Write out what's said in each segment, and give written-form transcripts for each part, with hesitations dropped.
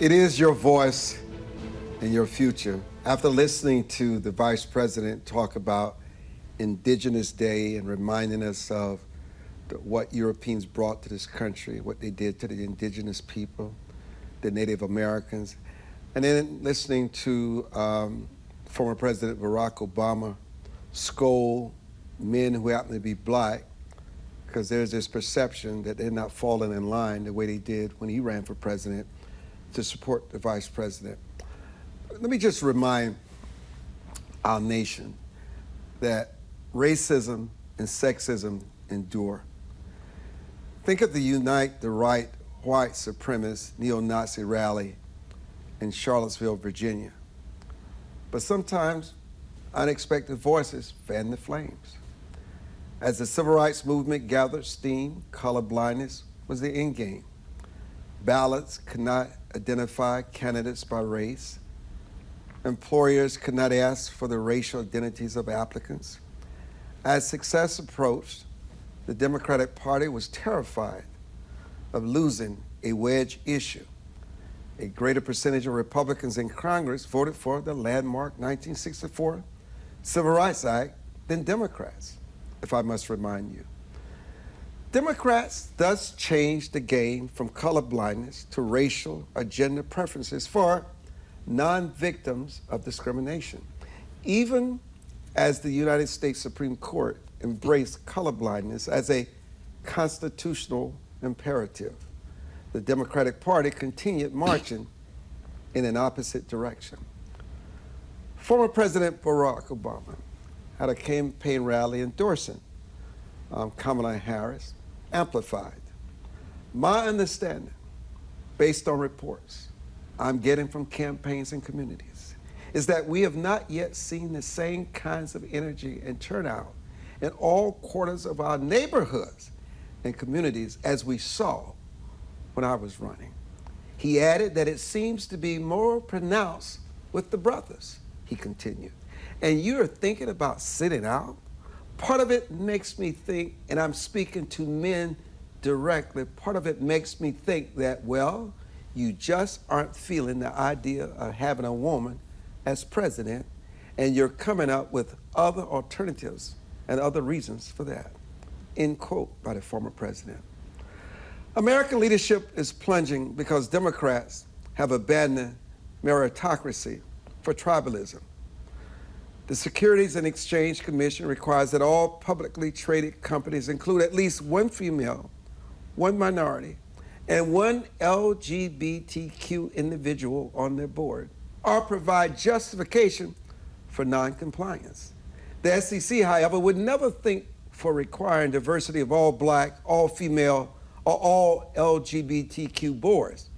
It is your voice and your future. After listening to the Vice President talk about Indigenous Day and reminding us of what Europeans brought to this country, what they did to the indigenous people, the Native Americans, and then listening to former President Barack Obama scold men who happen to be black because there's this perception that they're not falling in line the way they did when he ran for president to support the vice president. Let me just remind our nation that racism and sexism endure. Think of the Unite the Right white supremacist neo-Nazi rally in Charlottesville, Virginia. But sometimes unexpected voices fan the flames. As the civil rights movement gathered steam, colorblindness was the end game. Ballots could not identify candidates by race. Employers could not ask for the racial identities of applicants. As success approached, the Democratic Party was terrified of losing a wedge issue. A greater percentage of Republicans in Congress voted for the landmark 1964 Civil Rights Act than Democrats, if I must remind you. Democrats thus changed the game from colorblindness to racial or gender preferences for non-victims of discrimination, even as the United States Supreme Court embraced colorblindness as a constitutional imperative. The Democratic Party continued marching in an opposite direction. Former President Barack Obama had a campaign rally endorsing Kamala Harris, amplified. My understanding, based on reports I'm getting from campaigns and communities, is that we have not yet seen the same kinds of energy and turnout in all quarters of our neighborhoods and communities as we saw when I was running. He added that it seems to be more pronounced with the brothers, he continued. And you're thinking about sitting out? Part of it makes me think, and I'm speaking to men directly, part of it makes me think that, well, you just aren't feeling the idea of having a woman as president, and you're coming up with other alternatives and other reasons for that. End quote by the former president. American leadership is plunging because Democrats have abandoned meritocracy for tribalism. The Securities and Exchange Commission requires that all publicly traded companies include at least one female, one minority, and one LGBTQ individual on their board, or provide justification for non-compliance. The SEC, however, would never think for requiring diversity of all black, all female, or all LGBTQ boards.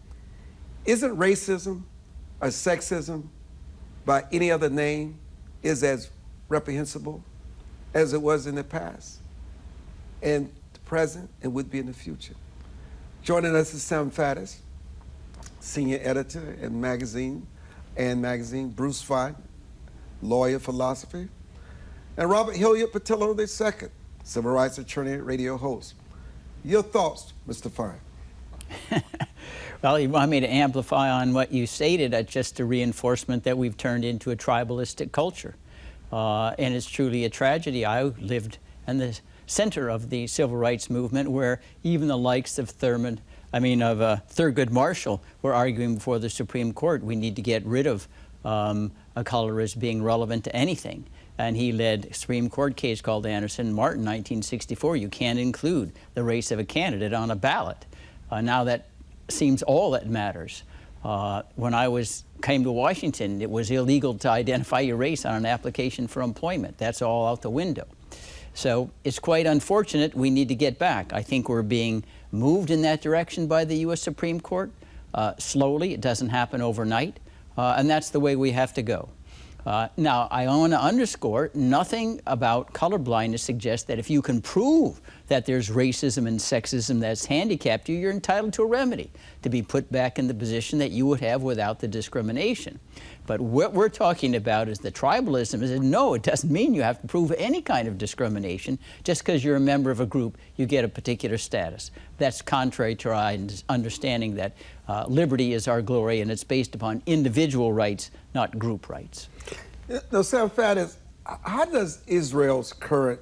Isn't racism or sexism by any other name is as reprehensible as it was in the past and the present and would be in the future? Joining us is Sam Faddis, senior editor and magazine, Bruce Fein, lawyer, philosopher, and Robert Hillard Patillo II, civil rights attorney, radio host. Your thoughts, Mr. Fein? Well, you want me to amplify on what you stated, just a reinforcement that we've turned into a tribalistic culture. And it's truly a tragedy. I lived in the center of the civil rights movement where even the likes of Thurgood Marshall were arguing before the Supreme Court, we need to get rid of a color as being relevant to anything. And he led a Supreme Court case called Anderson Martin, 1964. You can't include the race of a candidate on a ballot. Now that seems all that matters. When I came to Washington, it was illegal to identify your race on an application for employment. That's all out the window. So it's quite unfortunate. We need to get back. I think we're being moved in that direction by the U.S. Supreme Court. Slowly, it doesn't happen overnight, and that's the way we have to go. Now, I want to underscore, nothing about colorblindness suggests that if you can prove that there's racism and sexism that's handicapped you, you're entitled to a remedy, to be put back in the position that you would have without the discrimination. But what we're talking about is the tribalism. Is no, it doesn't mean you have to prove any kind of discrimination. Just because you're a member of a group, you get a particular status. That's contrary to our understanding that liberty is our glory, and it's based upon individual rights, not group rights. Now, Sam Faddis, how does Israel's current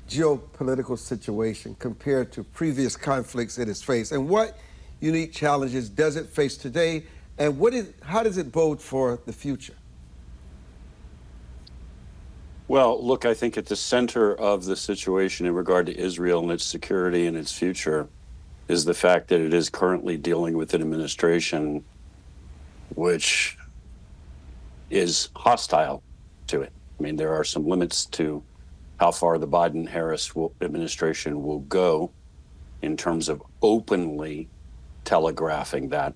geopolitical situation compare to previous conflicts it has faced? And what unique challenges does it face today? And how does it bode for the future? Well, look, I think at the center of the situation in regard to Israel and its security and its future is the fact that it is currently dealing with an administration which is hostile to it. I mean, there are some limits to how far the Biden-Harris administration will go in terms of openly telegraphing that.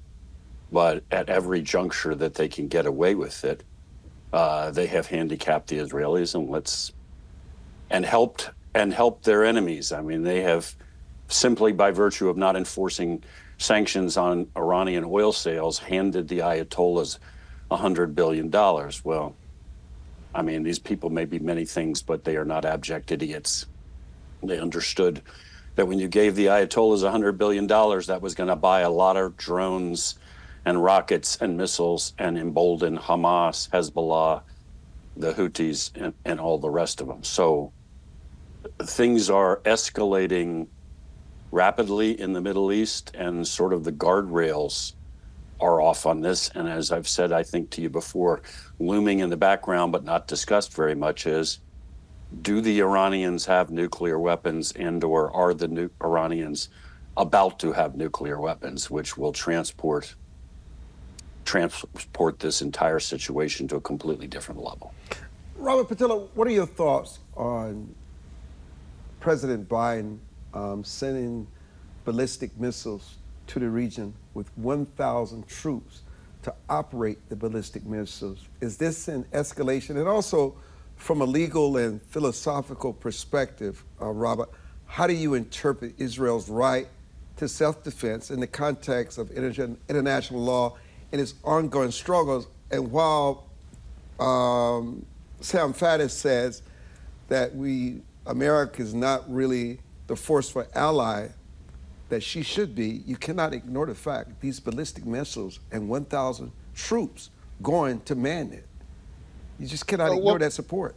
But at every juncture that they can get away with it, they have handicapped the Israelis and helped their enemies. I mean, they have, simply by virtue of not enforcing sanctions on Iranian oil sales, handed the Ayatollahs $100 billion. Well, I mean, these people may be many things, but they are not abject idiots. They understood that when you gave the Ayatollahs $100 billion, that was going to buy a lot of drones and rockets and missiles and embolden Hamas, Hezbollah, the Houthis, and all the rest of them. So things are escalating rapidly in the Middle East, and sort of the guardrails are off on this. And as I've said, I think to you before, looming in the background but not discussed very much is, do the Iranians have nuclear weapons, and or are the Iranians about to have nuclear weapons, which will transport this entire situation to a completely different level. Robert Patillo, what are your thoughts on President Biden sending ballistic missiles to the region with 1,000 troops to operate the ballistic missiles? Is this an escalation? And also, from a legal and philosophical perspective, Robert, how do you interpret Israel's right to self-defense in the context of international law and its ongoing struggles? And while Sam Faddis says that America is not really the forceful ally that she should be, you cannot ignore the fact these ballistic missiles and 1,000 troops going to man it. You just cannot ignore that support.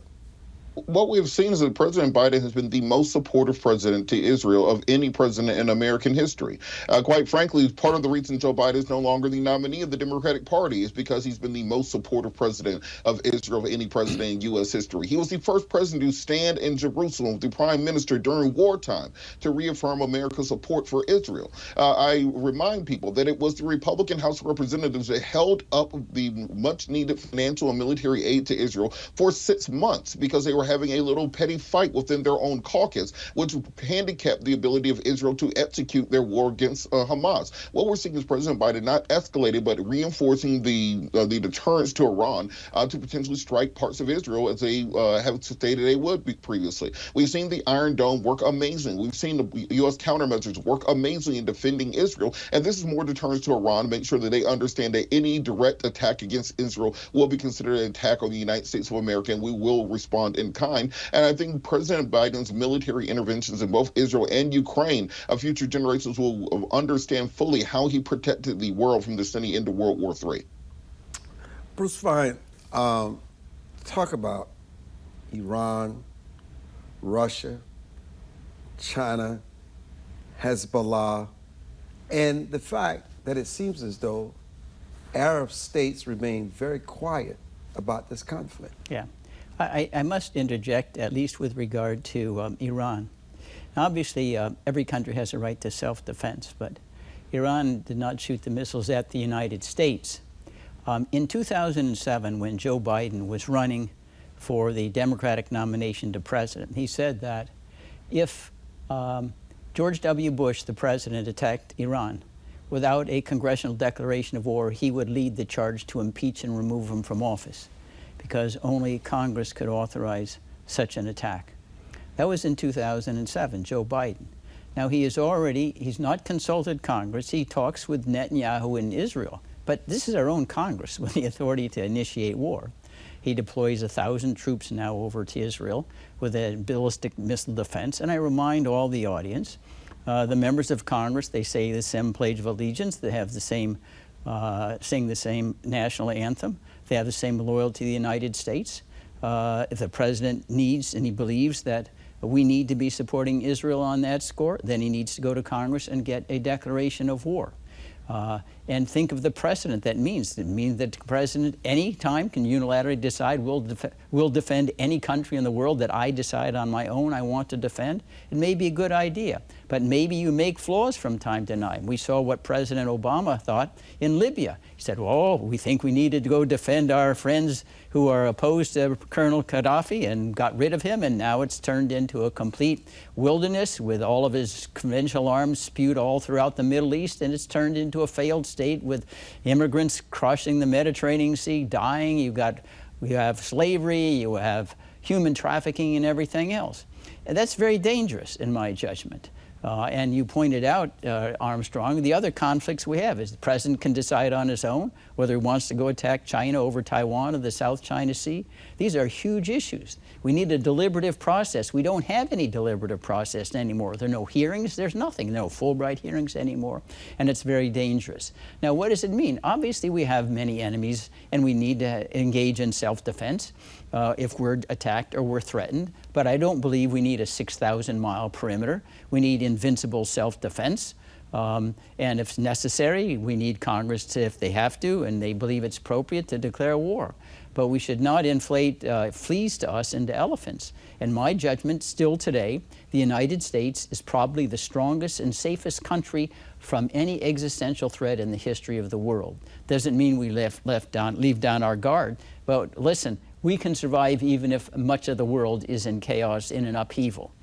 What we've seen is that President Biden has been the most supportive president to Israel of any president in American history. Quite frankly, part of the reason Joe Biden is no longer the nominee of the Democratic Party is because he's been the most supportive president of Israel of any president in U.S. history. He was the first president to stand in Jerusalem with the prime minister during wartime to reaffirm America's support for Israel. I remind people that it was the Republican House of Representatives that held up the much-needed financial and military aid to Israel for 6 months because they were having a little petty fight within their own caucus, which handicapped the ability of Israel to execute their war against Hamas. What we're seeing is President Biden not escalating, but reinforcing the deterrence to Iran to potentially strike parts of Israel as they have stated they would be previously. We've seen the Iron Dome work amazing. We've seen the U.S. countermeasures work amazing in defending Israel, and this is more deterrence to Iran to make sure that they understand that any direct attack against Israel will be considered an attack on the United States of America, and we will respond in kind. And I think President Biden's military interventions in both Israel and Ukraine, future generations will understand fully how he protected the world from descending into World War III. Bruce Fein, talk about Iran, Russia, China, Hezbollah, and the fact that it seems as though Arab states remain very quiet about this conflict. Yeah. I must interject, at least with regard to Iran. Now, obviously, every country has a right to self-defense, but Iran did not shoot the missiles at the United States. In 2007, when Joe Biden was running for the Democratic nomination to president, he said that if George W. Bush, the president, attacked Iran without a congressional declaration of war, he would lead the charge to impeach and remove him from office, because only Congress could authorize such an attack. That was in 2007, Joe Biden. Now he's not consulted Congress. He talks with Netanyahu in Israel. But this is our own Congress with the authority to initiate war. He deploys 1,000 troops now over to Israel with a ballistic missile defense. And I remind all the audience, the members of Congress, they say the same Pledge of Allegiance, they have the same, sing the same national anthem, they have the same loyalty to the United States. If the president needs and he believes that we need to be supporting Israel on that score, then he needs to go to Congress and get a declaration of war. And think of the precedent that means. It means that the president any time can unilaterally decide we'll defend any country in the world that I decide on my own I want to defend. It may be a good idea, but maybe you make flaws from time to time. We saw what President Obama thought in Libya. He said, well, we think we needed to go defend our friends who are opposed to Colonel Gaddafi, and got rid of him, and now it's turned into a complete wilderness with all of his conventional arms spewed all throughout the Middle East, and it's turned into a failed state with immigrants crossing the Mediterranean Sea, dying. You have slavery, you have human trafficking and everything else. And that's very dangerous in my judgment. And you pointed out, Armstrong, the other conflicts we have is the president can decide on his own whether he wants to go attack China over Taiwan or the South China Sea. These are huge issues. We need a deliberative process. We don't have any deliberative process anymore. There are no hearings. There's nothing. No Fulbright hearings anymore. And it's very dangerous. Now, what does it mean? Obviously, we have many enemies, and we need to engage in self-defense if we're attacked or we're threatened. But I don't believe we need a 6,000-mile perimeter. We need invincible self-defense. And if necessary, we need Congress to, if they have to, and they believe it's appropriate, to declare war. But we should not inflate fleas to us into elephants. In my judgment, still today, the United States is probably the strongest and safest country from any existential threat in the history of the world. Doesn't mean we leave down our guard, but listen, we can survive even if much of the world is in chaos, in an upheaval.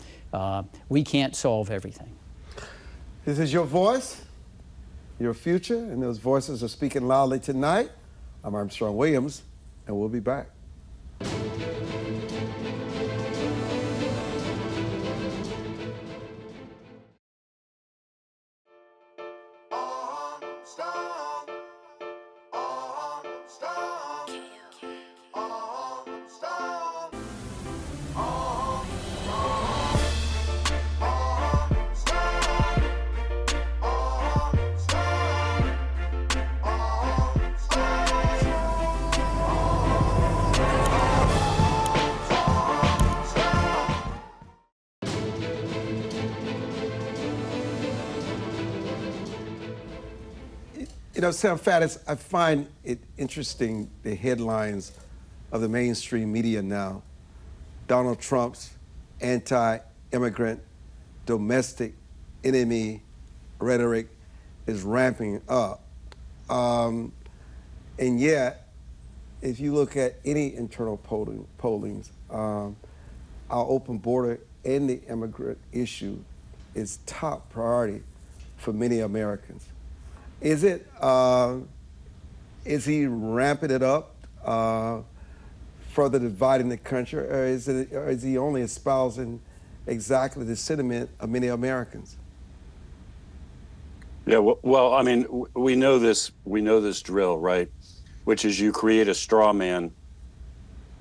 We can't solve everything. This is your voice, your future, and those voices are speaking loudly tonight. I'm Armstrong Williams, and we'll be back. You know, Sam Faddis, I find it interesting, the headlines of the mainstream media now. Donald Trump's anti-immigrant, domestic enemy rhetoric is ramping up. And yet, if you look at any internal pollings, our open border and the immigrant issue is top priority for many Americans. Is he ramping it up, further dividing the country, or is he only espousing exactly the sentiment of many Americans? Yeah, well, I mean, we know this drill, right? Which is you create a straw man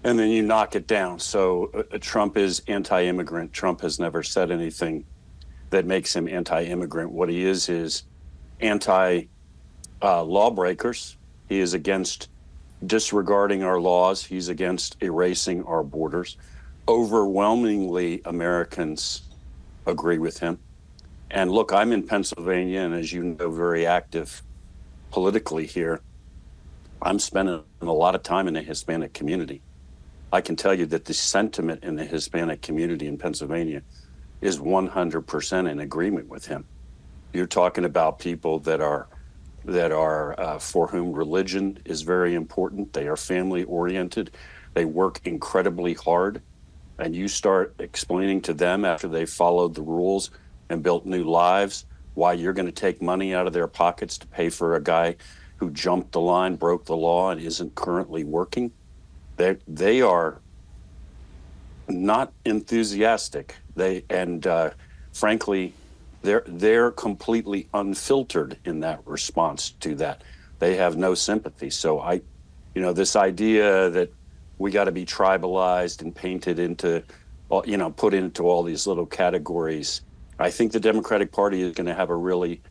and then you knock it down. So Trump is anti-immigrant. Trump has never said anything that makes him anti-immigrant. What he is anti-lawbreakers. He is against disregarding our laws. He's against erasing our borders. Overwhelmingly, Americans agree with him. And look, I'm in Pennsylvania, and as you know, very active politically here. I'm spending a lot of time in the Hispanic community. I can tell you that the sentiment in the Hispanic community in Pennsylvania is 100% in agreement with him. You're talking about people that are for whom religion is very important. They are family oriented. They work incredibly hard. And you start explaining to them after they've followed the rules and built new lives why you're going to take money out of their pockets to pay for a guy who jumped the line, broke the law, and isn't currently working. They are not enthusiastic. Frankly, they're completely unfiltered in that response to that. They have no sympathy. So this idea that we got to be tribalized and painted into, put into all these little categories. I think the Democratic Party is going to have a really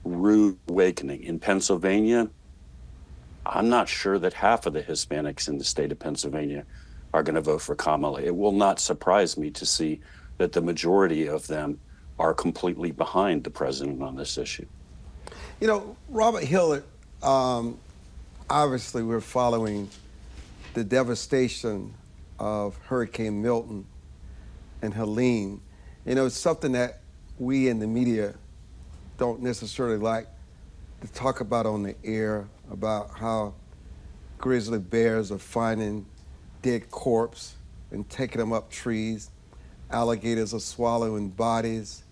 rude awakening. In Pennsylvania, I'm not sure that half of the Hispanics in the state of Pennsylvania are going to vote for Kamala. It will not surprise me to see that the majority of them are completely behind the president on this issue. Robert Hillard, obviously we're following the devastation of Hurricane Milton and Helene. It's something that we in the media don't necessarily like to talk about on the air, about how grizzly bears are finding dead corpse and taking them up trees. Alligators are swallowing bodies.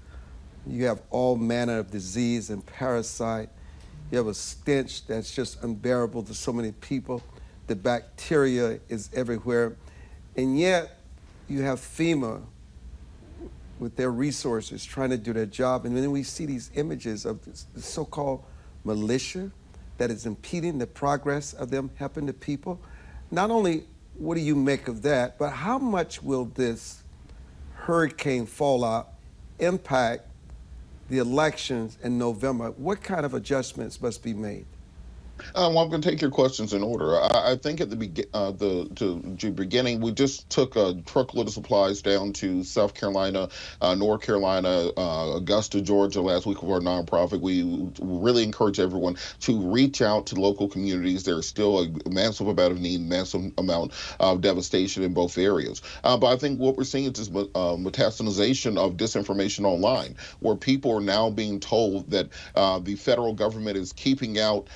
You have all manner of disease and parasite. You have a stench that's just unbearable to so many people. The bacteria is everywhere. And yet you have FEMA with their resources trying to do their job. And then we see these images of the so-called militia that is impeding the progress of them helping the people. Not only what do you make of that, but how much will this hurricane fallout impact the elections in November? What kind of adjustments must be made? Well, I'm going to take your questions in order. I think at the beginning, we just took a truckload of supplies down to South Carolina, North Carolina, Augusta, Georgia last week with our nonprofit. We really encourage everyone to reach out to local communities. There's still a massive amount of need, massive amount of devastation in both areas. But I think what we're seeing is this metastasization of disinformation online, where people are now being told that the federal government is keeping out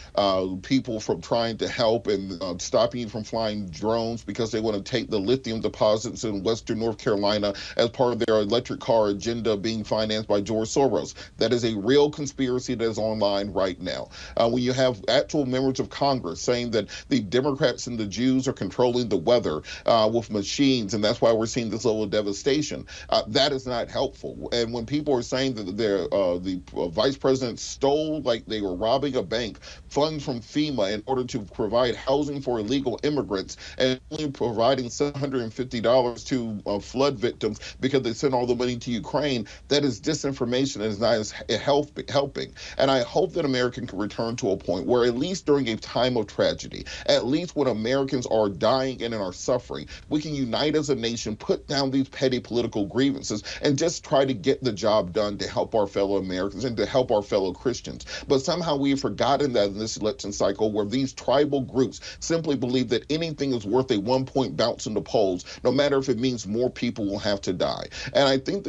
people from trying to help and stopping you from flying drones because they want to take the lithium deposits in Western North Carolina as part of their electric car agenda being financed by George Soros. That is a real conspiracy that is online right now. When you have actual members of Congress saying that the Democrats and the Jews are controlling the weather with machines, and that's why we're seeing this level of devastation, that is not helpful. And when people are saying that the vice president stole, like they were robbing a bank, funds from FEMA in order to provide housing for illegal immigrants and only providing $750 to flood victims because they sent all the money to Ukraine, that is disinformation and is not helping. And I hope that America can return to a point where at least during a time of tragedy, at least when Americans are dying and are suffering, we can unite as a nation, put down these petty political grievances, and just try to get the job done to help our fellow Americans and to help our fellow Christians. But somehow we've forgotten that in this election cycle, where these tribal groups simply believe that anything is worth a 1-point bounce in the polls, no matter if it means more people will have to die. And I think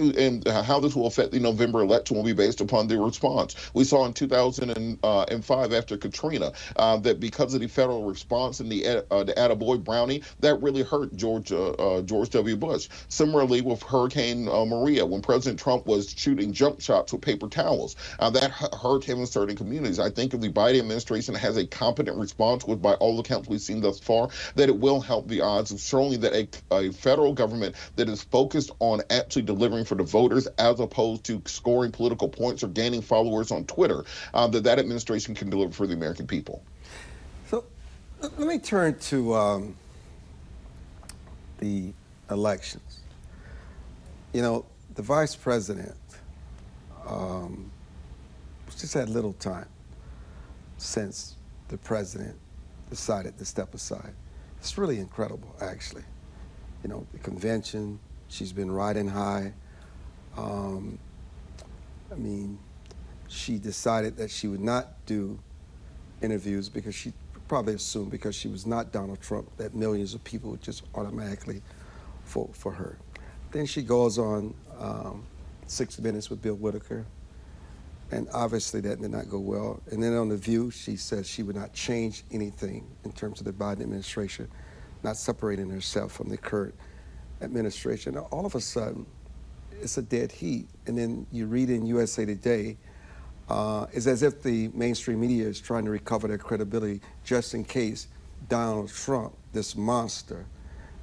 how this will affect the November election will be based upon the response. We saw in 2005 after Katrina that because of the federal response and the attaboy brownie, that really hurt George W. Bush. Similarly with Hurricane Maria, when President Trump was shooting jump shots with paper towels, that hurt him in certain communities. I think if the Biden administration has a competent response, with by all accounts we've seen thus far, that it will help the odds of showing that a federal government that is focused on actually delivering for the voters as opposed to scoring political points or gaining followers on Twitter, that administration can deliver for the American people. So let me turn to the elections. The vice president just had little time since the president decided to step aside. It's really incredible, actually. The convention, she's been riding high. She decided that she would not do interviews because she probably assumed because she was not Donald Trump that millions of people would just automatically vote for her. Then she goes on 6 Minutes with Bill Whitaker, and obviously that did not go well. And then on The View, she says she would not change anything in terms of the Biden administration, not separating herself from the current administration. All of a sudden, it's a dead heat. And then you read in USA Today, it's as if the mainstream media is trying to recover their credibility just in case Donald Trump, this monster,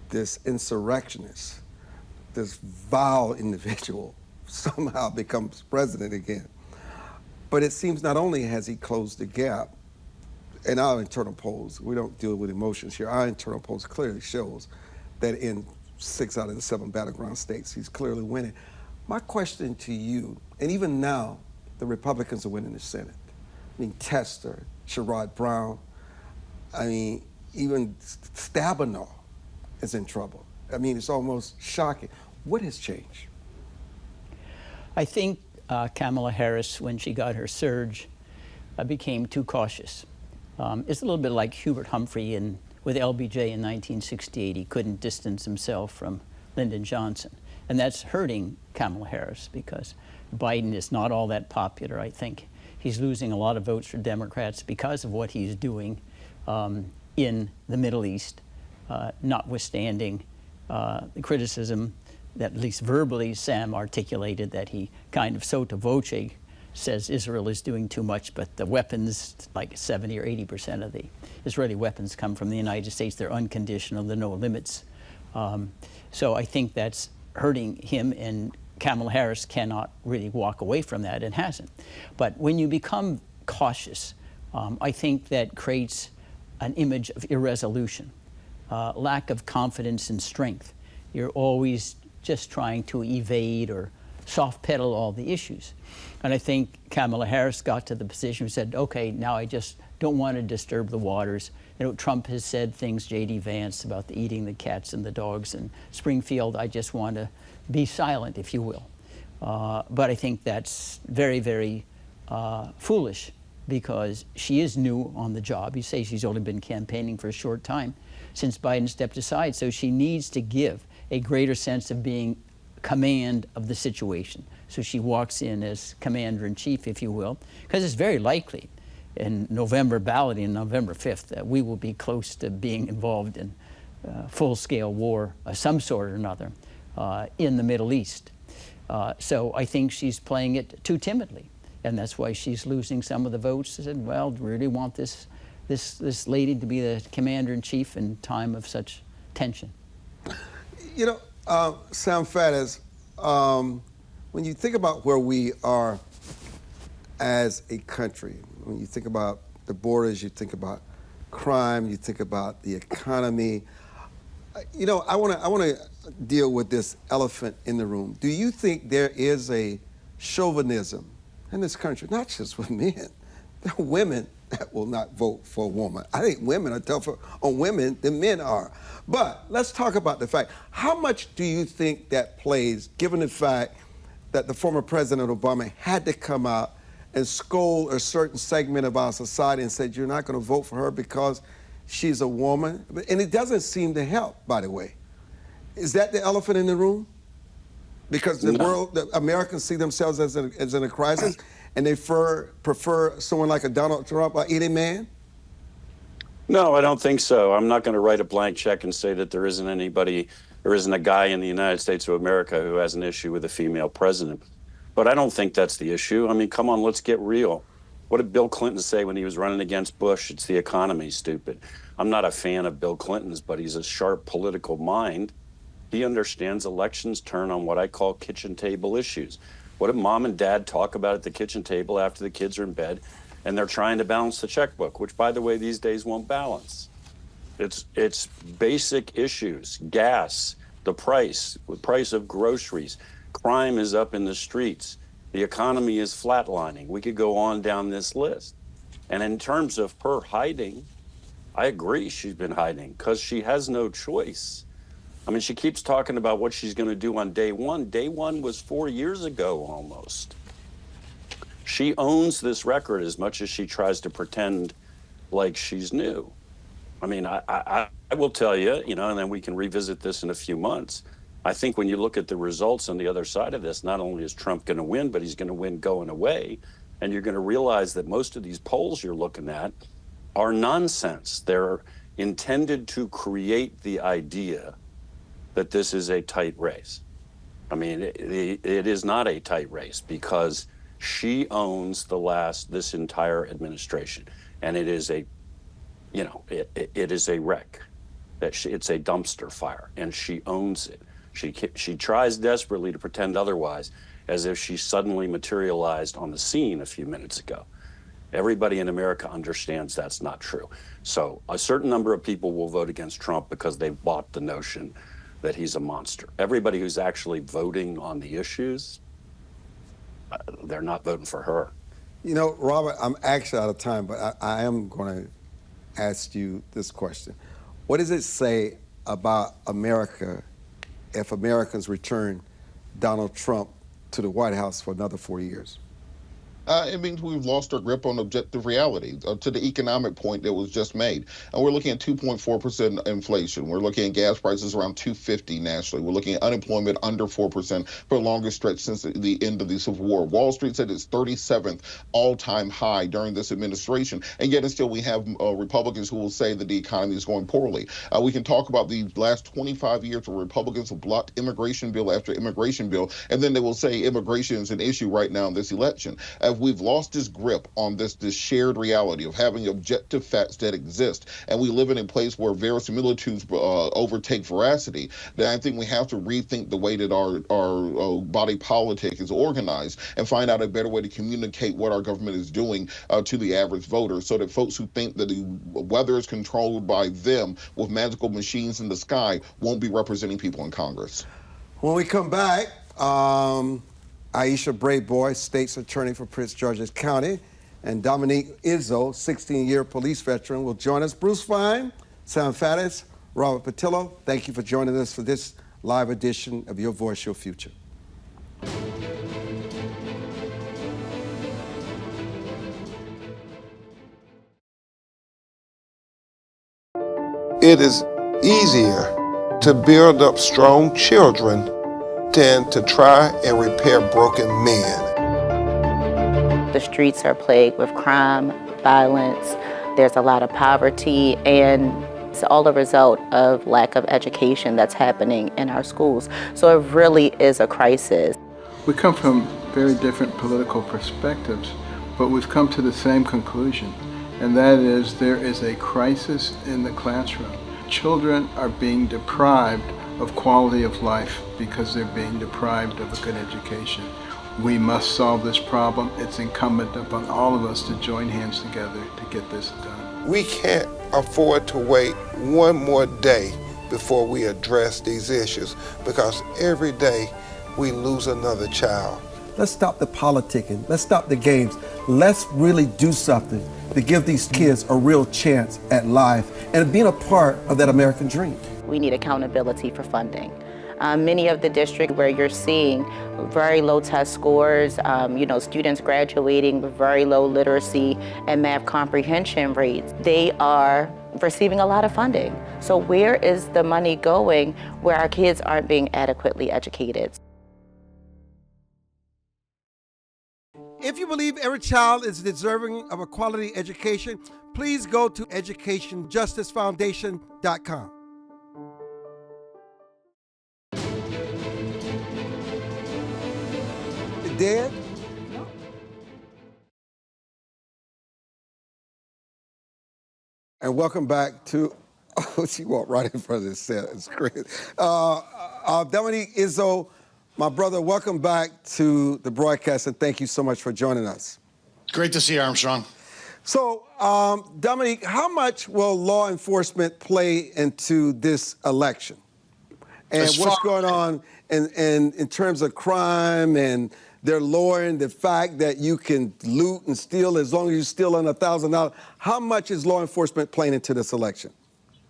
this insurrectionist, this vile individual somehow becomes president again. But it seems not only has he closed the gap, in our internal polls, we don't deal with emotions here, our internal polls clearly shows that in 6 out of the 7 battleground states, he's clearly winning. My question to you, and even now, the Republicans are winning the Senate. I mean, Tester, Sherrod Brown, I mean, even Stabenow is in trouble. I mean, it's almost shocking. What has changed? I think Kamala Harris, when she got her surge, became too cautious. It's a little bit like Hubert Humphrey with LBJ in 1968. He couldn't distance himself from Lyndon Johnson. And that's hurting Kamala Harris because Biden is not all that popular, I think. He's losing a lot of votes for Democrats because of what he's doing in the Middle East, notwithstanding the criticism that, at least verbally, Sam articulated that he kind of sotto voce says Israel is doing too much, but the weapons, like 70 or 80% of the Israeli weapons come from the United States. They're unconditional, there are no limits. So I think that's hurting him, and Kamala Harris cannot really walk away from that and hasn't. But when you become cautious, I think that creates an image of irresolution, lack of confidence and strength. You're always just trying to evade or soft pedal all the issues. And I think Kamala Harris got to the position who said, okay, now I just don't want to disturb the waters. You know, Trump has said things, J.D. Vance, about the eating the cats and the dogs in Springfield. I just want to be silent, if you will. But I think that's very, very foolish because she is new on the job. You say she's only been campaigning for a short time since Biden stepped aside. So she needs to give a greater sense of being command of the situation. So she walks in as commander-in-chief, if you will, because it's very likely in November balloting, November 5th, that we will be close to being involved in full-scale war of some sort or another in the Middle East. So I think she's playing it too timidly, and that's why she's losing some of the votes. I said, well, do we really want this lady to be the commander-in-chief in time of such tension? You know, Sam Faddis, when you think about where we are as a country, when you think about the borders, you think about crime, you think about the economy, you know, I want to deal with this elephant in the room. Do you think there is a chauvinism in this country, not just with men? There are women that will not vote for a woman. I think women are tougher on women than men are. But let's talk about the fact. How much do you think that plays, given the fact that the former President Obama had to come out and scold a certain segment of our society and said, you're not going to vote for her because she's a woman? And it doesn't seem to help, by the way. Is that the elephant in the room? Because the world, the Americans see themselves as in a crisis, and they prefer someone like a Donald Trump or any man? No, I don't think so. I'm not going to write a blank check and say that there isn't a guy in the United States of America who has an issue with a female president. But I don't think that's the issue. I mean, come on, let's get real. What did Bill Clinton say when he was running against Bush? It's the economy, stupid. I'm not a fan of Bill Clinton's, but he's a sharp political mind. He understands elections turn on what I call kitchen table issues. What did mom and dad talk about at the kitchen table after the kids are in bed and they're trying to balance the checkbook, which, by the way, these days won't balance? It's basic issues. Gas, the price of groceries. Crime is up in the streets. The economy is flatlining. We could go on down this list. And in terms of her hiding, I agree she's been hiding because she has no choice. I mean, she keeps talking about what she's going to do on day one. Day one was 4 years ago almost. She owns this record as much as she tries to pretend like she's new. I mean, I will tell you, you know, and then we can revisit this in a few months. I think when you look at the results on the other side of this, not only is Trump going to win, but he's going to win going away. And you're going to realize that most of these polls you're looking at are nonsense. They're intended to create the idea that this is a tight race. I mean, it is not a tight race because she owns this entire administration. And it is a, you know, it is a wreck. It's a dumpster fire, and she owns it. She tries desperately to pretend otherwise, as if she suddenly materialized on the scene a few minutes ago. Everybody in America understands that's not true. So a certain number of people will vote against Trump because they've bought the notion that he's a monster. Everybody who's actually voting on the issues, they're not voting for her. You know, Robert, I'm actually out of time, but I am going to ask you this question. What does it say about America if Americans return Donald Trump to the White House for another 4 years? It means we've lost our grip on objective reality to the economic point that was just made. And we're looking at 2.4% inflation. We're looking at gas prices around $2.50 nationally. We're looking at unemployment under 4% for the longest stretch since the end of the Civil War. Wall Street said its 37th all-time high during this administration. And yet and still we have Republicans who will say that the economy is going poorly. We can talk about the last 25 years where Republicans have blocked immigration bill after immigration bill, and then they will say immigration is an issue right now in this election. We've lost this grip on this shared reality of having objective facts that exist, and we live in a place where verisimilitudes overtake veracity, then I think we have to rethink the way that our body politic is organized and find out a better way to communicate what our government is doing to the average voter, so that folks who think that the weather is controlled by them with magical machines in the sky won't be representing people in Congress. When we come back, Aisha Braveboy, State's Attorney for Prince George's County, and Dominick Izzo, 16-year police veteran, will join us. Bruce Fein, Sam Faddis, Robert Patillo, thank you for joining us for this live edition of Your Voice, Your Future. It is easier to build up strong children than to try and repair broken men. The streets are plagued with crime, violence. There's a lot of poverty, and it's all a result of lack of education that's happening in our schools. So it really is a crisis. We come from very different political perspectives, but we've come to the same conclusion, and that is there is a crisis in the classroom. Children are being deprived of quality of life because they're being deprived of a good education. We must solve this problem. It's incumbent upon all of us to join hands together to get this done. We can't afford to wait one more day before we address these issues, because every day we lose another child. Let's stop the politicking. Let's stop the games. Let's really do something to give these kids a real chance at life and being a part of that American dream. We need accountability for funding. Many of the districts where you're seeing very low test scores, students graduating with very low literacy and math comprehension rates, they are receiving a lot of funding. So where is the money going where our kids aren't being adequately educated? If you believe every child is deserving of a quality education, please go to educationjusticefoundation.com. Dead? No. And welcome back to, oh, she walked right in front of this set. It's great. Dominick Izzo, my brother, welcome back to the broadcast, and thank you so much for joining us. Great to see you, Armstrong. So, Dominick, how much will law enforcement play into this election? And what's going on in terms of crime, and they're lowering the fact that you can loot and steal as long as you steal under $1,000. How much is law enforcement playing into this election?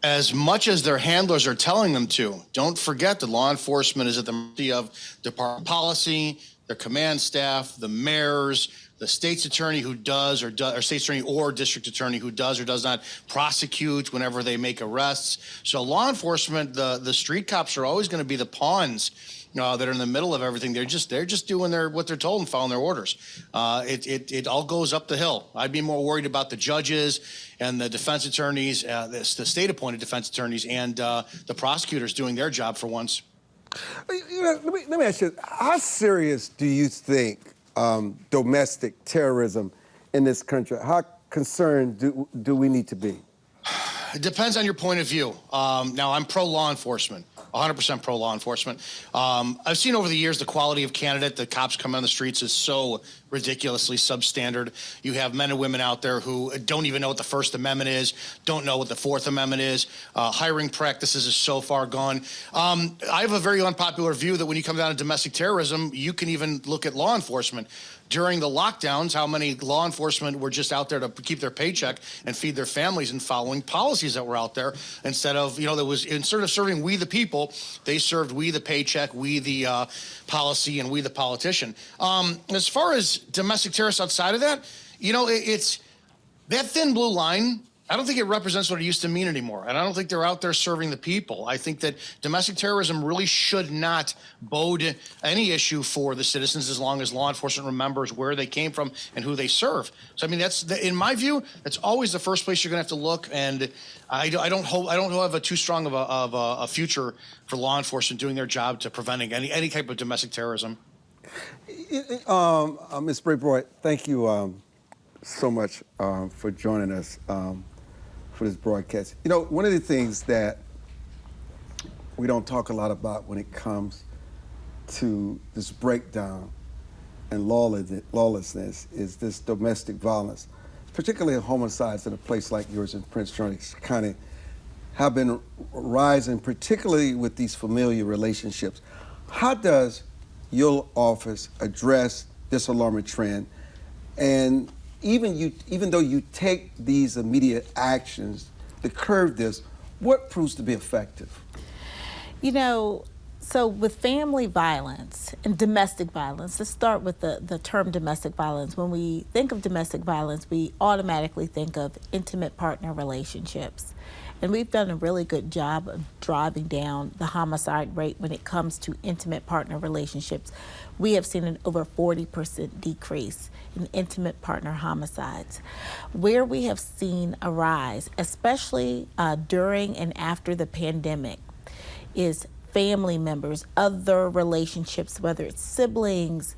As much as their handlers are telling them to. Don't forget that law enforcement is at the mercy of department policy, their command staff, the mayors, the state's attorney who does or state's attorney or district attorney who does or does not prosecute whenever they make arrests. So law enforcement, the street cops are always going to be the pawns that are in the middle of everything. They're just doing what they're told and following their orders. It all goes up the hill. I'd be more worried about the judges and the defense attorneys, the state-appointed defense attorneys, and the prosecutors doing their job for once. Let me ask you, how serious do you think domestic terrorism in this country? How concerned do we need to be? It depends on your point of view. Now, I'm pro-law enforcement. 100% pro law enforcement. I've seen over the years the quality of candidate that cops come on the streets is so ridiculously substandard. You have men and women out there who don't even know what the First Amendment is, don't know what the Fourth Amendment is. Hiring practices is so far gone. I have a very unpopular view that when you come down to domestic terrorism, you can even look at law enforcement. During the lockdowns, how many law enforcement were just out there to keep their paycheck and feed their families and following policies that were out there instead of, instead of serving we the people, they served we the paycheck, we the policy, and we the politician. As far as domestic terrorists outside of that, it's that thin blue line. I don't think it represents what it used to mean anymore. And I don't think they're out there serving the people. I think that domestic terrorism really should not bode any issue for the citizens as long as law enforcement remembers where they came from and who they serve. So, I mean, in my view, that's always the first place you're going to have to look. And I don't have a too strong of a future for law enforcement doing their job to preventing any type of domestic terrorism. Ms. Braveboy, thank you so much for joining us for this broadcast. One of the things that we don't talk a lot about when it comes to this breakdown and lawlessness is this domestic violence, particularly homicides in a place like yours in Prince George's County have been rising, particularly with these familial relationships. How does your office address this alarming trend? And even though you take these immediate actions to curb this, what proves to be effective? So with family violence and domestic violence, let's start with the term domestic violence. When we think of domestic violence, we automatically think of intimate partner relationships. And we've done a really good job of driving down the homicide rate when it comes to intimate partner relationships. We have seen an over 40% decrease in intimate partner homicides. Where we have seen a rise, especially during and after the pandemic, is family members, other relationships, whether it's siblings,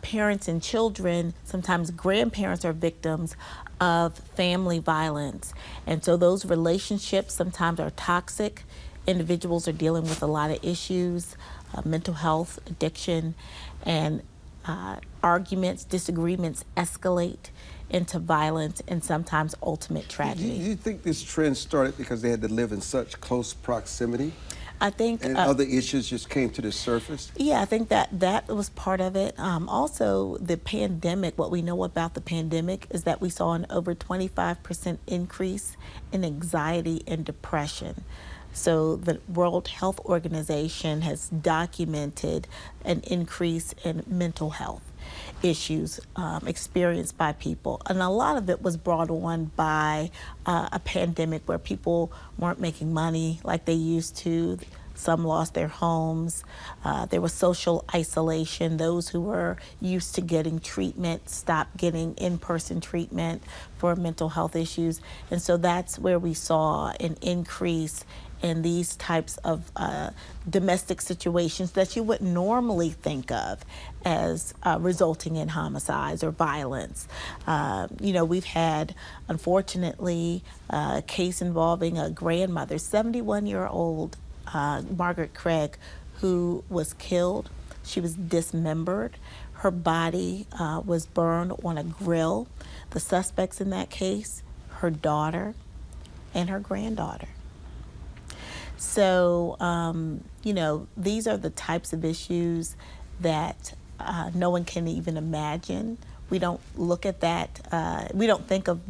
parents and children. Sometimes grandparents are victims of family violence. And so those relationships sometimes are toxic. Individuals are dealing with a lot of issues, mental health, addiction, and arguments, disagreements escalate into violence and sometimes ultimate tragedy. Do you think this trend started because they had to live in such close proximity? I think and other issues just came to the surface? Yeah, I think that was part of it. Also, the pandemic, what we know about the pandemic is that we saw an over 25% increase in anxiety and depression. So the World Health Organization has documented an increase in mental health issues experienced by people. And a lot of it was brought on by a pandemic where people weren't making money like they used to. Some lost their homes. There was social isolation. Those who were used to getting treatment stopped getting in-person treatment for mental health issues. And so that's where we saw an increase in these types of domestic situations that you would normally think of as resulting in homicides or violence. We've had, unfortunately, a case involving a grandmother, 71-year-old Margaret Craig, who was killed. She was dismembered. Her body was burned on a grill. The suspects in that case, her daughter and her granddaughter. So, these are the types of issues that no one can even imagine. We don't look at that. We don't think of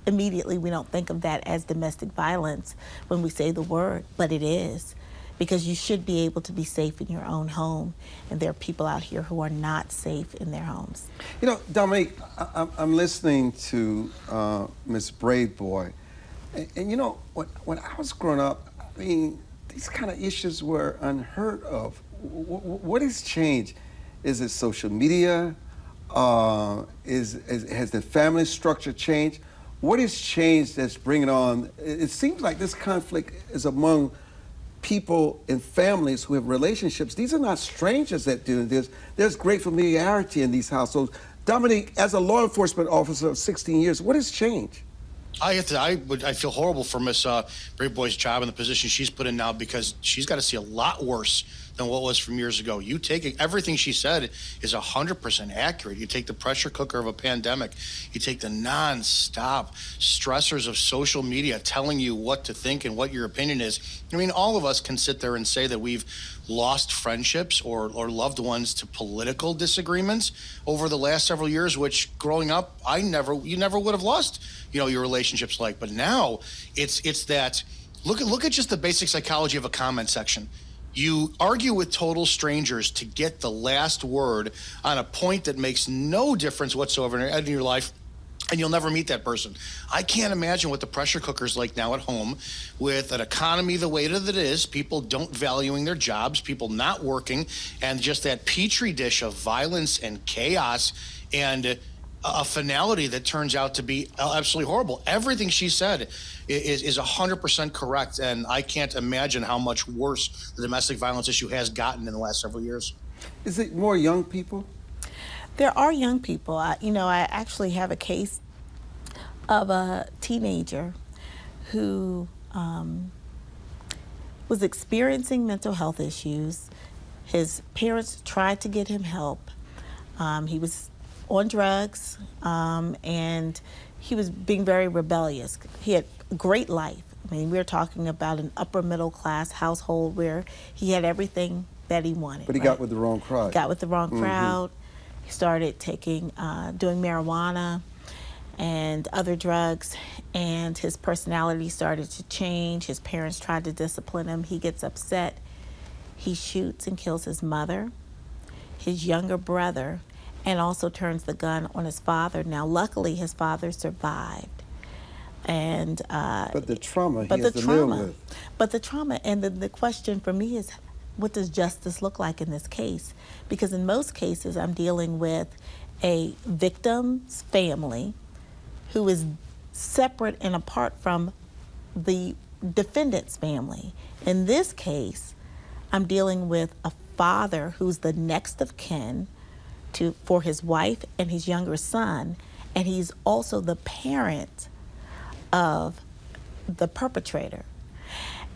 that as domestic violence when we say the word, but it is. Because you should be able to be safe in your own home, and there are people out here who are not safe in their homes. Dominick, I'm listening to Ms. Braveboy, and when I was growing up, I mean, these kind of issues were unheard of. What has changed? Is it social media? Has the family structure changed? What has changed that's bringing on? It seems like this conflict is among people and families who have relationships. These are not strangers that do this. There's great familiarity in these households. Dominick, as a law enforcement officer of 16 years, what has changed? I feel horrible for Miss Braveboy's job and the position she's put in now, because she's got to see a lot worse than what was from years ago. You take it, everything she said is 100% accurate. You take the pressure cooker of a pandemic, you take the non-stop stressors of social media telling you what to think and what your opinion is. I mean, all of us can sit there and say that we've lost friendships or loved ones to political disagreements over the last several years, which growing up, you never would have lost, your relationships like. But now it's that, look at just the basic psychology of a comment section. You argue with total strangers to get the last word on a point that makes no difference whatsoever in your life, and you'll never meet that person. I can't imagine what the pressure cooker's like now at home, with an economy the way that it is, people don't valuing their jobs, people not working, and just that petri dish of violence and chaos and a finality that turns out to be absolutely horrible. Everything she said is 100% correct, and I can't imagine how much worse the domestic violence issue has gotten in the last several years. Is it more young people? There are young people. I actually have a case of a teenager who was experiencing mental health issues. His parents tried to get him help. He was on drugs, and he was being very rebellious. He had a great life. I mean, we're talking about an upper middle class household where he had everything that he wanted. But he got with the wrong crowd. Got with the wrong crowd. He started doing marijuana and other drugs, and his personality started to change. His parents tried to discipline him. He gets upset. He shoots and kills his mother, his younger brother, and also turns the gun on his father. Now, luckily, his father survived. And but the trauma he has to live with. But the trauma, and the question for me is, what does justice look like in this case? Because in most cases, I'm dealing with a victim's family who is separate and apart from the defendant's family. In this case, I'm dealing with a father who's the next of kin for his wife and his younger son, and he's also the parent of the perpetrator.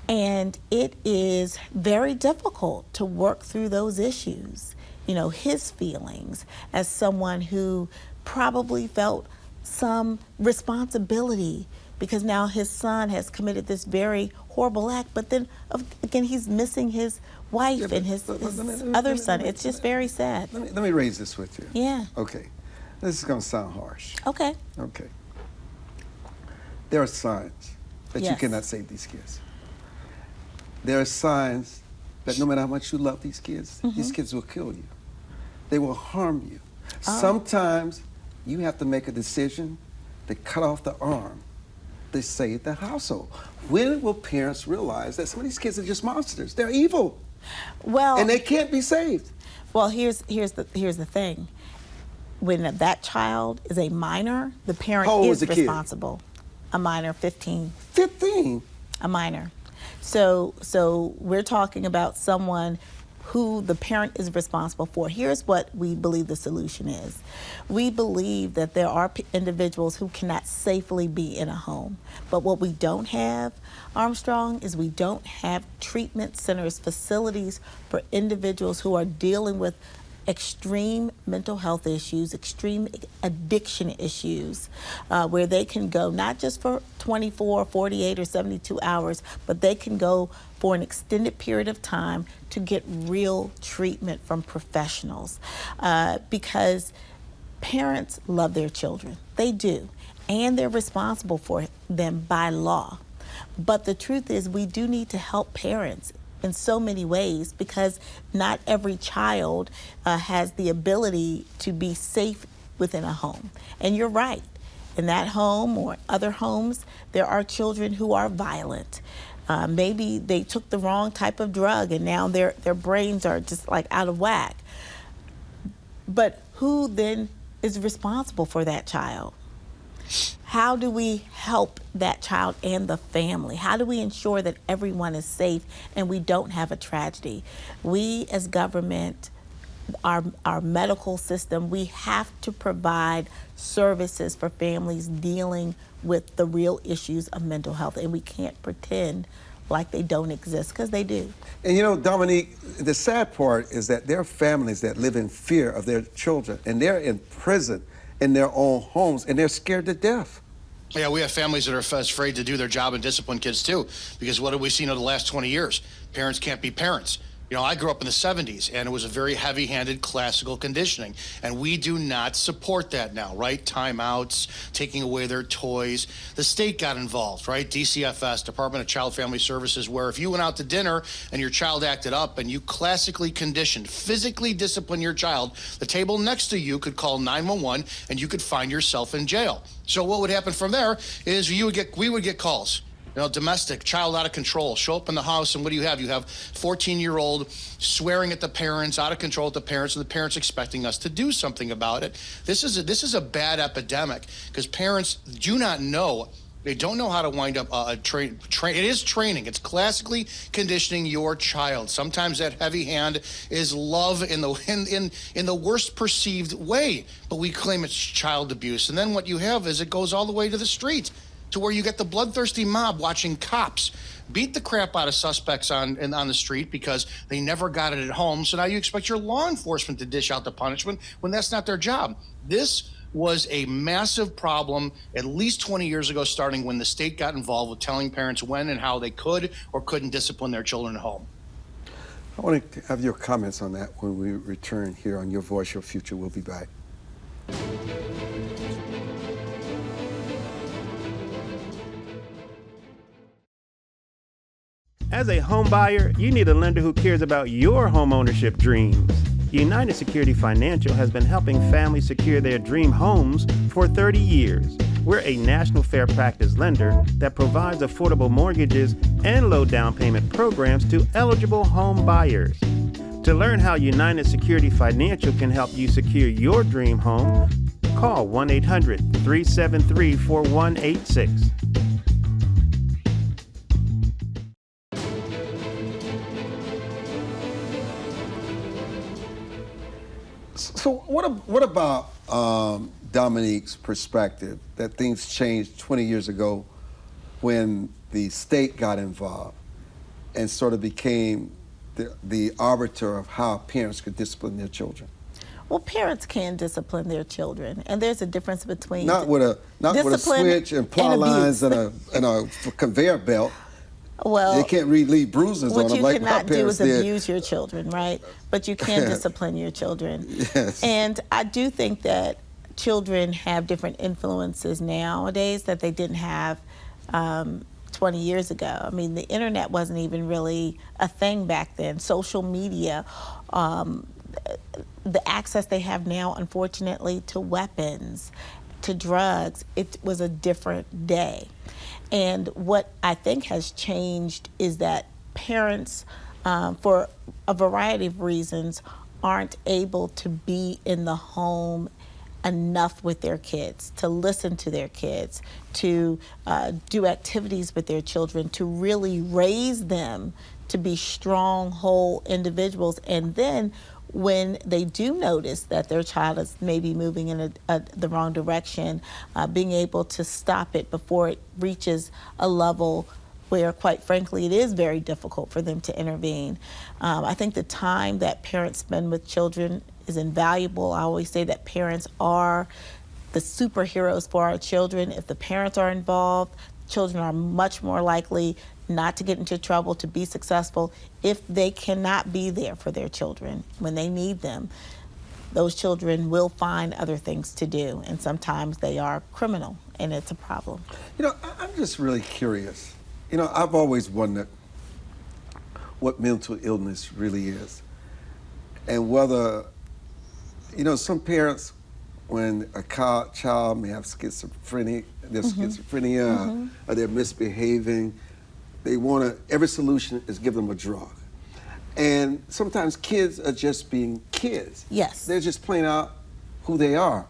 And it is very difficult to work through those issues, his feelings as someone who probably felt some responsibility because now his son has committed this very horrible act, but then again, he's missing his wife and his other son. It's just very sad. Let me raise this with you. Yeah. Okay. This is going to sound harsh. Okay. Okay. There are signs that you Yes. cannot save these kids. There are signs that no matter how much you love these kids will kill you. They will harm you. Sometimes you have to make a decision to cut off the arm to save the household. When will parents realize that some of these kids are just monsters? They're evil. Well, And they can't be saved. Well, here's the thing. When that child is a minor, the parent How old is was the kid? responsible. A minor, 15. 15? A minor. So we're talking about someone who the parent is responsible for. Here's what we believe the solution is. We believe that there are individuals who cannot safely be in a home. But what we don't have, Armstrong, is we don't have treatment centers, facilities for individuals who are dealing with extreme mental health issues, extreme addiction issues, where they can go not just for 24, 48, or 72 hours, but they can go for an extended period of time to get real treatment from professionals. Because parents love their children. They do. And they're responsible for them by law. But the truth is, we do need to help parents in so many ways, because not every child has the ability to be safe within a home. And you're right. In that home or other homes, there are children who are violent. Maybe they took the wrong type of drug and now their brains are just like out of whack. But who then is responsible for that child? How do we help that child and the family? How do we ensure that everyone is safe and we don't have a tragedy? We as government, our medical system, we have to provide services for families dealing with the real issues of mental health, and we can't pretend like they don't exist, because they do. And you know, Dominique, the sad part is that there are families that live in fear of their children, and they're in prison in their own homes, and they're scared to death. Yeah, we have families that are afraid to do their job and discipline kids too, because what have we seen over the last 20 years? Parents can't be parents. You know, I grew up in the 70s, and it was a very heavy-handed classical conditioning, and we do not support that now, right? Timeouts, taking away their toys. The state got involved, right? DCFS, Department of Child Family Services, where if you went out to dinner and your child acted up and you classically conditioned, physically disciplined your child, the table next to you could call 911 and you could find yourself in jail. So what would happen from there is we would get calls. You know, domestic, child out of control, show up in the house, and what do you have? You have 14-year-old swearing at the parents, out of control at the parents, and the parents expecting us to do something about it. This is a bad epidemic, because parents do not know. They don't know how to wind up it is training. It's classically conditioning your child. Sometimes that heavy hand is love in the worst perceived way, but we claim it's child abuse. And then what you have is it goes all the way to the street, to where you get the bloodthirsty mob watching cops beat the crap out of suspects on the street because they never got it at home. So now you expect your law enforcement to dish out the punishment when that's not their job. This was a massive problem at least 20 years ago, starting when the state got involved with telling parents when and how they could or couldn't discipline their children at home. I want to have your comments on that when we return here on Your Voice, Your Future. We'll be back. As a home buyer, you need a lender who cares about your home ownership dreams. United Security Financial has been helping families secure their dream homes for 30 years. We're a national fair practice lender that provides affordable mortgages and low down payment programs to eligible home buyers. To learn how United Security Financial can help you secure your dream home, call 1-800-373-4186. So what about Dominique's perspective that things changed 20 years ago when the state got involved and sort of became the arbiter of how parents could discipline their children? Well, parents can discipline their children, and there's a difference between not with a switch and plow lines and a conveyor belt. Well, they can't leave bruises on them like my parents did. What you cannot do is abuse your children, right? But you can discipline your children. Yes. And I do think that children have different influences nowadays that they didn't have 20 years ago. I mean, the internet wasn't even really a thing back then. Social media, the access they have now, unfortunately, to weapons, to drugs, it was a different day. And what I think has changed is that parents, for a variety of reasons, aren't able to be in the home enough with their kids, to listen to their kids, to do activities with their children, to really raise them to be strong, whole individuals. And then when they do notice that their child is maybe moving in the wrong direction, being able to stop it before it reaches a level where, quite frankly, it is very difficult for them to intervene. I think the time that parents spend with children is invaluable. I always say that parents are the superheroes for our children. If the parents are involved, children are much more likely not to get into trouble, to be successful. If they cannot be there for their children when they need them, those children will find other things to do, and sometimes they are criminal, and it's a problem. You know, I'm just really curious. You know, I've always wondered what mental illness really is, and whether, you know, some parents, when a child may have schizophrenia, or they're misbehaving, they want to, every solution is give them a drug. And sometimes kids are just being kids. Yes. They're just playing out who they are.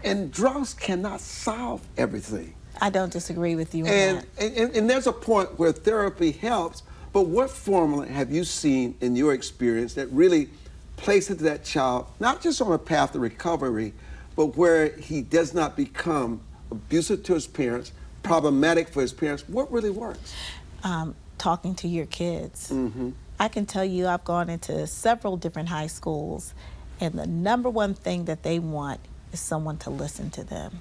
And drugs cannot solve everything. I don't disagree with you on that. And there's a point where therapy helps, but what formula have you seen in your experience that really places that child, not just on a path to recovery, but where he does not become abusive to his parents, problematic for his parents, what really works? Talking to your kids. Mm-hmm. I can tell you I've gone into several different high schools, and the number one thing that they want is someone to listen to them.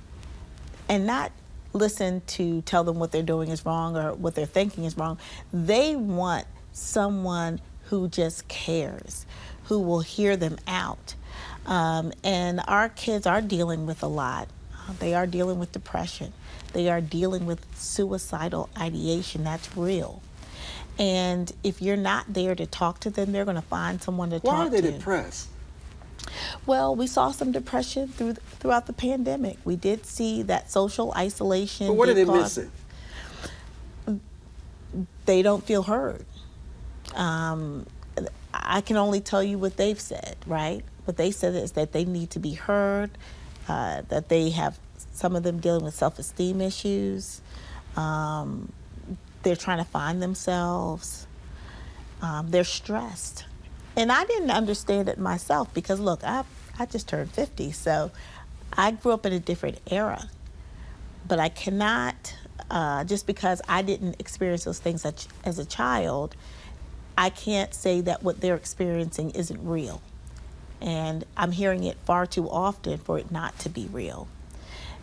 And not listen to tell them what they're doing is wrong or what they're thinking is wrong. They want someone who just cares, who will hear them out. And our kids are dealing with a lot. They are dealing with depression. They are dealing with suicidal ideation. That's real. And if you're not there to talk to them, they're going to find someone to talk to. Why are they depressed? Well, we saw some depression throughout the pandemic. We did see that social isolation. But what are they missing? They don't feel heard. I can only tell you what they've said, right? What they said is that they need to be heard, that they have, some of them dealing with self-esteem issues. They're trying to find themselves. They're stressed. And I didn't understand it myself because, look, I just turned 50, so I grew up in a different era. But I cannot, just because I didn't experience those things as a child, I can't say that what they're experiencing isn't real. And I'm hearing it far too often for it not to be real.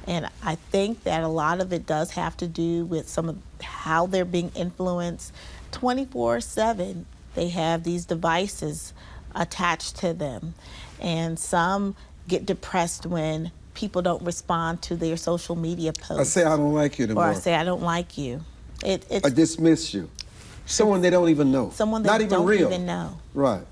And I think that a lot of it does have to do with some of how they're being influenced 24/7. They have these devices attached to them. And some get depressed when people don't respond to their social media posts. I say I don't like you anymore. Or I say I don't like you. I dismiss you. Someone they don't even know. Someone they not even don't real. even know. Right.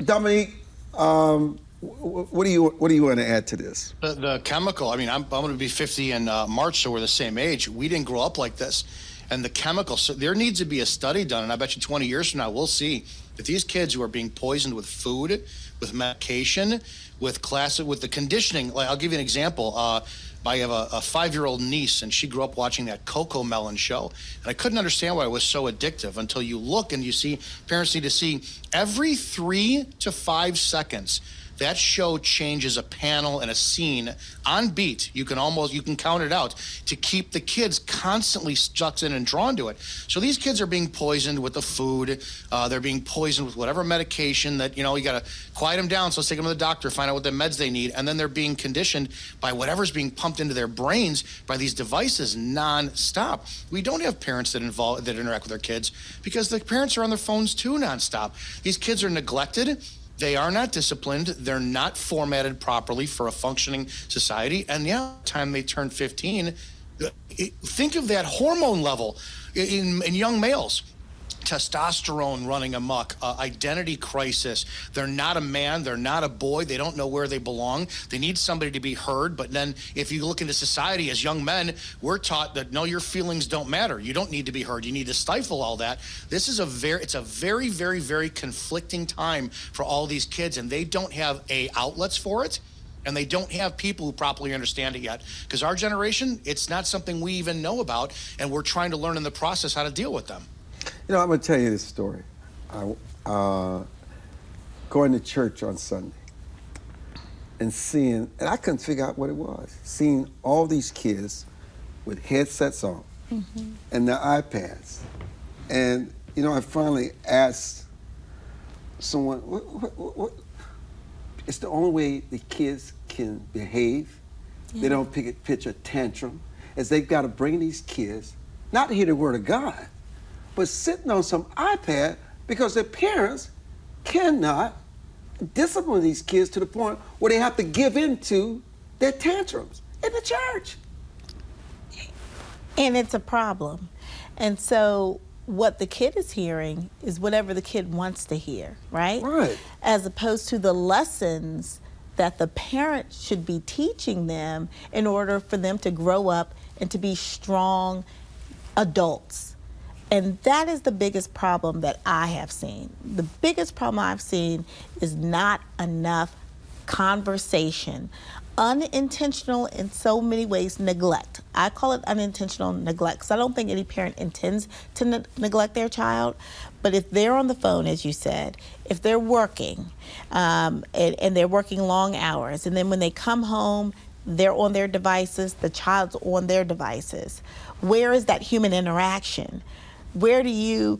Dominick, what do you want to add to this? The chemical. I mean, I'm going to be 50 in March, so we're the same age. We didn't grow up like this. And the chemicals, so there needs to be a study done, and I bet you 20 years from now we'll see that these kids who are being poisoned with food, with medication, with the conditioning. Like, I'll give you an example. I have a 5-year-old niece, and she grew up watching that Coco Melon show. And I couldn't understand why it was so addictive until you look and you see, parents need to see every 3 to 5 seconds, that show changes a panel and a scene on beat. You can count it out to keep the kids constantly stuck in and drawn to it. So these kids are being poisoned with the food. They're being poisoned with whatever medication that, you got to quiet them down. So let's take them to the doctor, find out what the meds they need. And then they're being conditioned by whatever's being pumped into their brains by these devices nonstop. We don't have parents that interact with their kids because the parents are on their phones too nonstop. These kids are neglected. They are not disciplined. They're not formatted properly for a functioning society. And by the time they turn 15, think of that hormone level in young males. Testosterone running amok, identity crisis. They're not a man, they're not a boy, they don't know where they belong. They need somebody to be heard. But then if you look into society as young men, we're taught that no, your feelings don't matter. You don't need to be heard. You need to stifle all that. It's a very, very, very conflicting time for all these kids, and they don't have outlets for it. And they don't have people who properly understand it yet. Because our generation, it's not something we even know about, and we're trying to learn in the process how to deal with them. I'm going to tell you this story. Going to church on Sunday and seeing, and I couldn't figure out what it was, seeing all these kids with headsets on and their iPads. And, I finally asked someone, what? It's the only way the kids can behave. Yeah. They don't pitch a tantrum, is they've got to bring these kids, not to hear the word of God, but sitting on some iPad because their parents cannot discipline these kids to the point where they have to give in to their tantrums in the church. And it's a problem. And so what the kid is hearing is whatever the kid wants to hear, right? Right. As opposed to the lessons that the parent should be teaching them in order for them to grow up and to be strong adults. And that is the biggest problem that I have seen. The biggest problem I've seen is not enough conversation. Unintentional, in so many ways, neglect. I call it unintentional neglect because I don't think any parent intends to neglect their child. But if they're on the phone, as you said, if they're working and they're working long hours, and then when they come home, they're on their devices, the child's on their devices. Where is that human interaction? Where do you,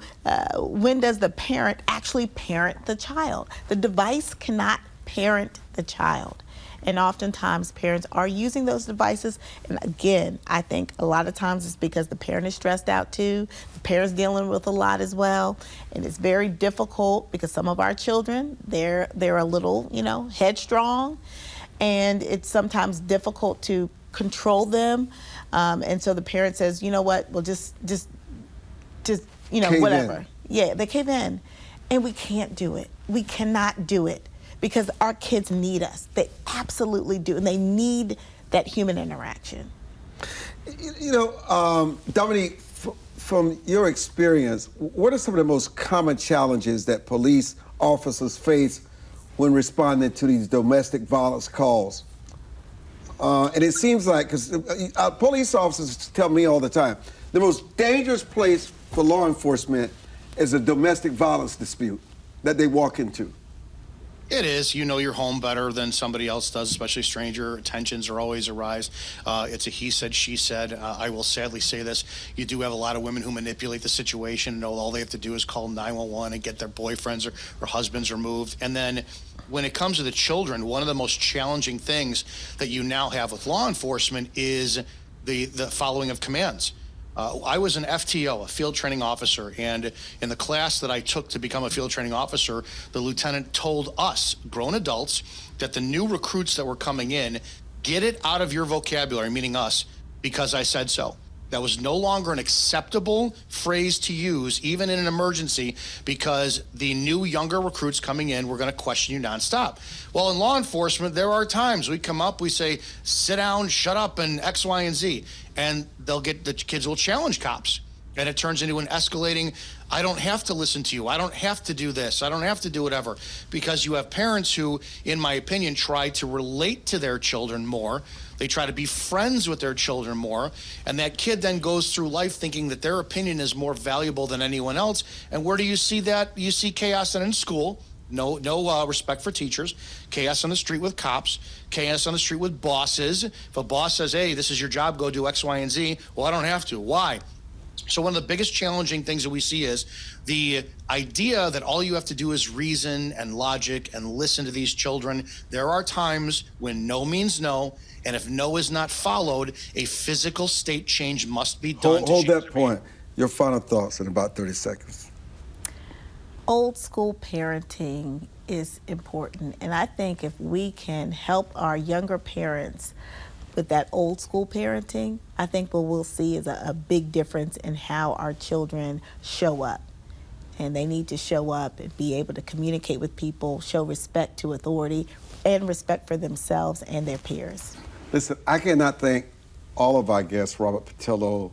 when does the parent actually parent the child? The device cannot parent the child. And oftentimes parents are using those devices. And again, I think a lot of times it's because the parent is stressed out too. The parent's dealing with a lot as well. And it's very difficult because some of our children, they're a little, headstrong. And it's sometimes difficult to control them. And so the parent says, you know what, well, just Cave whatever. in. Yeah, they cave in. And we can't do it. We cannot do it. Because our kids need us. They absolutely do. And they need that human interaction. Dominick, from your experience, what are some of the most common challenges that police officers face when responding to these domestic violence calls? And it seems like, because police officers tell me all the time, the most dangerous place for law enforcement is a domestic violence dispute that they walk into. It is. You know your home better than somebody else does, especially stranger. Tensions are always arise. It's a he said, she said. I will sadly say this. You do have a lot of women who manipulate the situation and know all they have to do is call 911 and get their boyfriends or husbands removed. And then when it comes to the children, one of the most challenging things that you now have with law enforcement is the following of commands. I was an FTO, a field training officer, and in the class that I took to become a field training officer, the lieutenant told us, grown adults, that the new recruits that were coming in, get it out of your vocabulary, meaning us, because I said so. That was no longer an acceptable phrase to use, even in an emergency, because the new younger recruits coming in were going to question you nonstop. Well, in law enforcement, there are times we come up, we say, sit down, shut up, and X, Y, and Z. And the kids will challenge cops. And it turns into an escalating, I don't have to listen to you. I don't have to do this. I don't have to do whatever. Because you have parents who, in my opinion, try to relate to their children more. They try to be friends with their children more. And that kid then goes through life thinking that their opinion is more valuable than anyone else. And where do you see that? You see chaos in school. No respect for teachers. Chaos on the street with cops. Chaos on the street with bosses. If a boss says, hey, this is your job, go do X, Y, and Z. Well, I don't have to. Why? So one of the biggest challenging things that we see is the idea that all you have to do is reason and logic and listen to these children. There are times when no means no, and if no is not followed, a physical state change must be done. Hold that point. Your final thoughts in about 30 seconds. Old school parenting is important, and I think if we can help our younger parents with that old school parenting, I think what we'll see is a big difference in how our children show up. And they need to show up and be able to communicate with people, show respect to authority, and respect for themselves and their peers. Listen, I cannot thank all of our guests, Robert Patillo,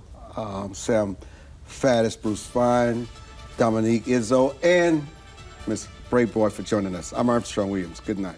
Sam Faddis, Bruce Fein, Dominick, Izzo, and Ms. Braveboy for joining us. I'm Armstrong Williams. Good night.